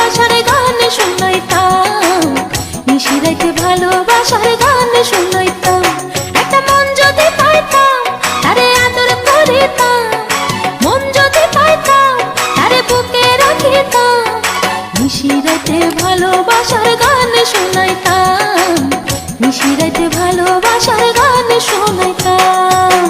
ভালোবাসার গান শুনাইতাম, নিশিরাইতে ভালোবাসার গান শুনাইতাম। একটা মন যদি পাইতাম তারে আদর করিতাম, মন যদি পাইতাম তারে বুকে রাখিতাম, নিশিরাইতে ভালোবাসার গান শুনাইতাম, নিশিরাইতে ভালোবাসার গান শুনাইতাম।